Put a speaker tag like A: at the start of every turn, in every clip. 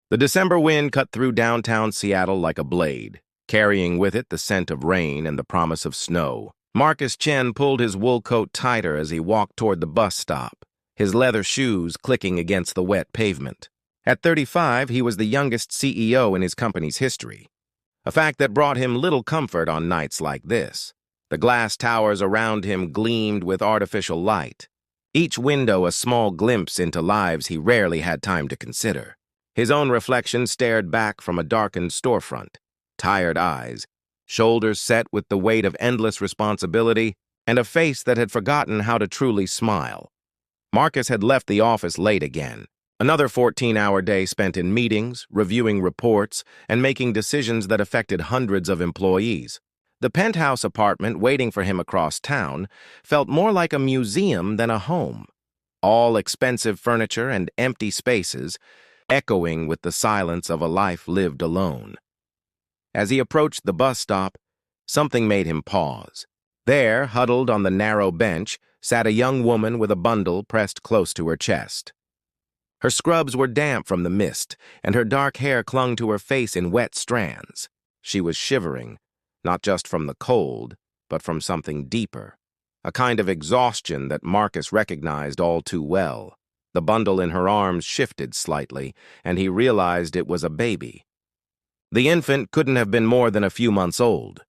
A: The December wind cut through downtown Seattle like a blade, carrying with it the scent of rain and the promise of snow. Marcus Chen pulled his wool coat tighter as he walked toward the bus stop, his leather shoes clicking against the wet pavement. At 35, he was the youngest CEO in his company's history, a fact that brought him little comfort on nights like this. The glass towers around him gleamed with artificial light, each window a small glimpse into lives he rarely had time to consider. His own reflection stared back from a darkened storefront, tired eyes, shoulders set with the weight of endless responsibility, and a face that had forgotten how to truly smile. Marcus had left the office late again. Another 14-hour day spent in meetings, reviewing reports, and making decisions that affected hundreds of employees. The penthouse apartment waiting for him across town felt more like a museum than a home. All expensive furniture and empty spaces, echoing with the silence of a life lived alone. As he approached the bus stop, something made him pause. There, huddled on the narrow bench, sat a young woman with a bundle pressed close to her chest. Her scrubs were damp from the mist, and her dark hair clung to her face in wet strands. She was shivering, not just from the cold, but from something deeper, a kind of exhaustion that Marcus recognized all too well. The bundle in her arms shifted slightly, and he realized it was a baby. The infant couldn't have been more than a few months old,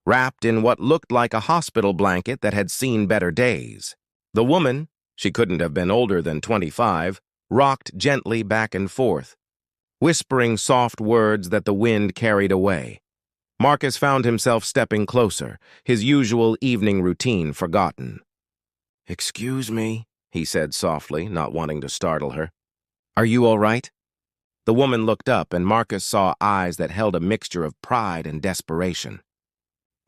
A: wrapped in what looked like a hospital blanket that had seen better days. The woman, she couldn't have been older than 25, rocked gently back and forth, whispering soft words that the wind carried away. Marcus found himself stepping closer, his usual evening routine forgotten. "Excuse me," he said softly, not wanting to startle her. "Are you all right?" The woman looked up, and Marcus saw eyes that held a mixture of pride and desperation.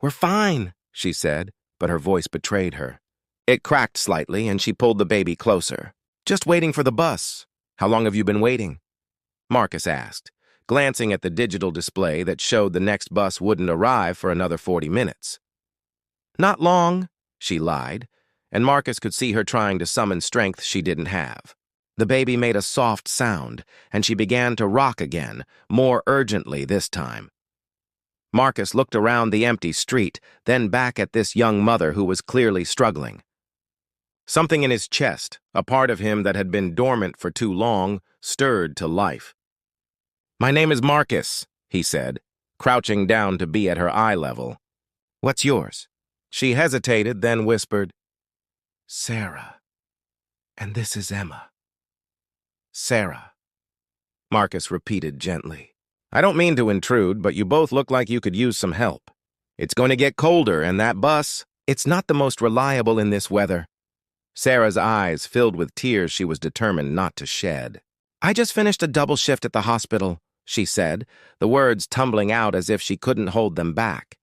A: "We're fine," she said, but her voice betrayed her. It cracked slightly, and she pulled the baby closer. "Just waiting for the bus. How long have you been waiting?" Marcus asked, glancing at the digital display that showed the next bus wouldn't arrive for another 40 minutes. "Not long," she lied, and Marcus could see her trying to summon strength she didn't have. The baby made a soft sound, and she began to rock again, more urgently this time. Marcus looked around the empty street, then back at this young mother who was clearly struggling. Something in his chest, a part of him that had been dormant for too long, stirred to life. "My name is Marcus," he said, crouching down to be at her eye level. "What's yours?" She hesitated, then whispered, "Sarah. And this is Emma." "Sarah," Marcus repeated gently. "I don't mean to intrude, but you both look like you could use some help. It's going to get colder, and that bus, it's not the most reliable in this weather." Sarah's eyes filled with tears she was determined not to shed. "I just finished a double shift at the hospital," she said, the words tumbling out as if she couldn't hold them back.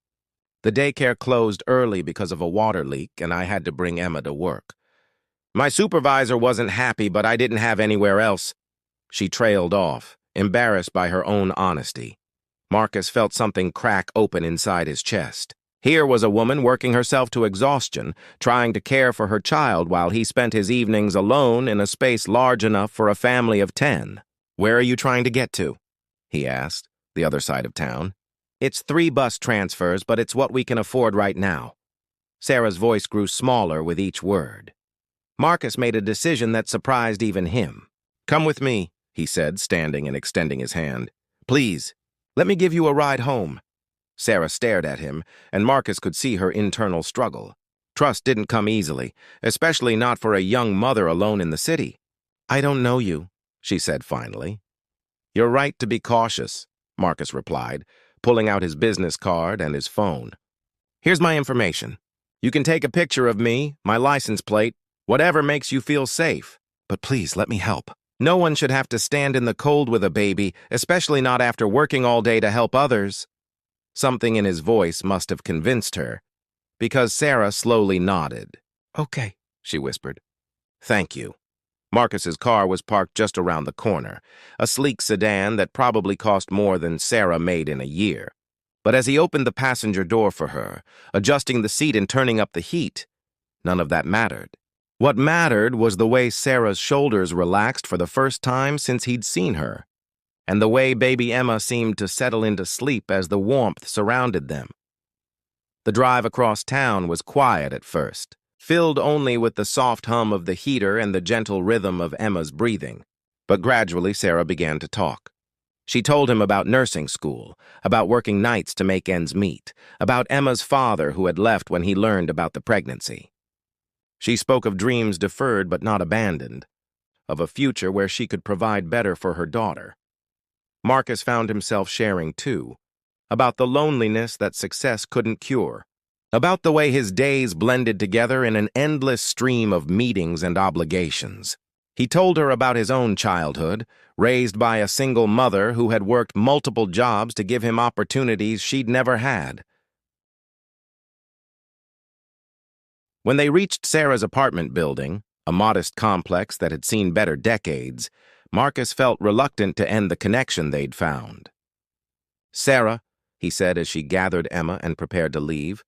A: "The daycare closed early because of a water leak, and I had to bring Emma to work. My supervisor wasn't happy, but I didn't have anywhere else." She trailed off, embarrassed by her own honesty. Marcus felt something crack open inside his chest. Here was a woman working herself to exhaustion, trying to care for her child while he spent his evenings alone in a space large enough for a family of 10. "Where are you trying to get to?" he asked, the other side of town. "It's 3 bus transfers, but it's what we can afford right now." Sarah's voice grew smaller with each word. Marcus made a decision that surprised even him. "Come with me," he said, standing and extending his hand. "Please, let me give you a ride home." Sarah stared at him, and Marcus could see her internal struggle. Trust didn't come easily, especially not for a young mother alone in the city. "I don't know you," she said finally. "You're right to be cautious," Marcus replied, pulling out his business card and his phone. "Here's my information. You can take a picture of me, my license plate, whatever makes you feel safe. But please, let me help. No one should have to stand in the cold with a baby, especially not after working all day to help others." Something in his voice must have convinced her, because Sarah slowly nodded. "Okay," she whispered. "Thank you." Marcus's car was parked just around the corner, a sleek sedan that probably cost more than Sarah made in a year. But as he opened the passenger door for her, adjusting the seat and turning up the heat, none of that mattered. What mattered was the way Sarah's shoulders relaxed for the first time since he'd seen her. and the way baby Emma seemed to settle into sleep as the warmth surrounded them. The drive across town was quiet at first, filled only with the soft hum of the heater and the gentle rhythm of Emma's breathing. But gradually Sarah began to talk. She told him about nursing school, about working nights to make ends meet, about Emma's father who had left when he learned about the pregnancy. She spoke of dreams deferred but not abandoned, of a future where she could provide better for her daughter. Marcus found himself sharing too, about the loneliness that success couldn't cure, about the way his days blended together in an endless stream of meetings and obligations. He told her about his own childhood, raised by a single mother who had worked multiple jobs to give him opportunities she'd never had. When they reached Sarah's apartment building, a modest complex that had seen better decades, Marcus felt reluctant to end the connection they'd found. "Sarah," he said as she gathered Emma and prepared to leave,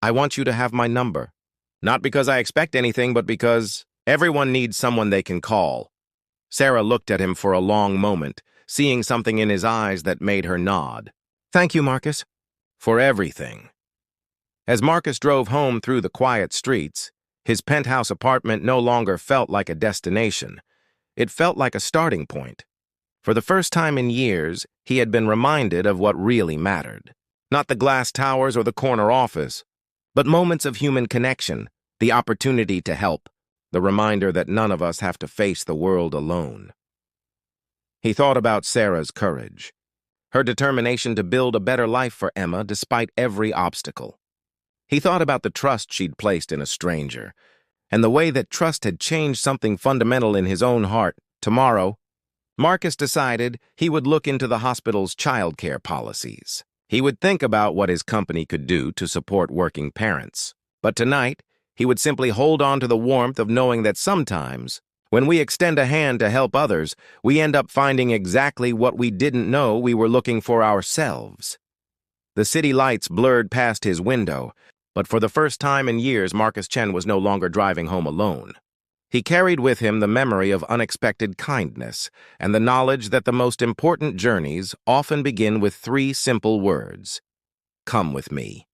A: "I want you to have my number. Not because I expect anything, but because everyone needs someone they can call." Sarah looked at him for a long moment, seeing something in his eyes that made her nod. "Thank you, Marcus." "For everything." As Marcus drove home through the quiet streets, his penthouse apartment no longer felt like a destination. It felt like a starting point. For the first time in years, he had been reminded of what really mattered. Not the glass towers or the corner office, but moments of human connection, the opportunity to help, the reminder that none of us have to face the world alone. He thought about Sarah's courage, her determination to build a better life for Emma despite every obstacle. He thought about the trust she'd placed in a stranger, and the way that trust had changed something fundamental in his own heart. Tomorrow, Marcus decided he would look into the hospital's childcare policies. He would think about what his company could do to support working parents. But tonight, he would simply hold on to the warmth of knowing that sometimes, when we extend a hand to help others, we end up finding exactly what we didn't know we were looking for ourselves. The city lights blurred past his window, but for the first time in years, Marcus Chen was no longer driving home alone. He carried with him the memory of unexpected kindness and the knowledge that the most important journeys often begin with 3 simple words: "Come with me."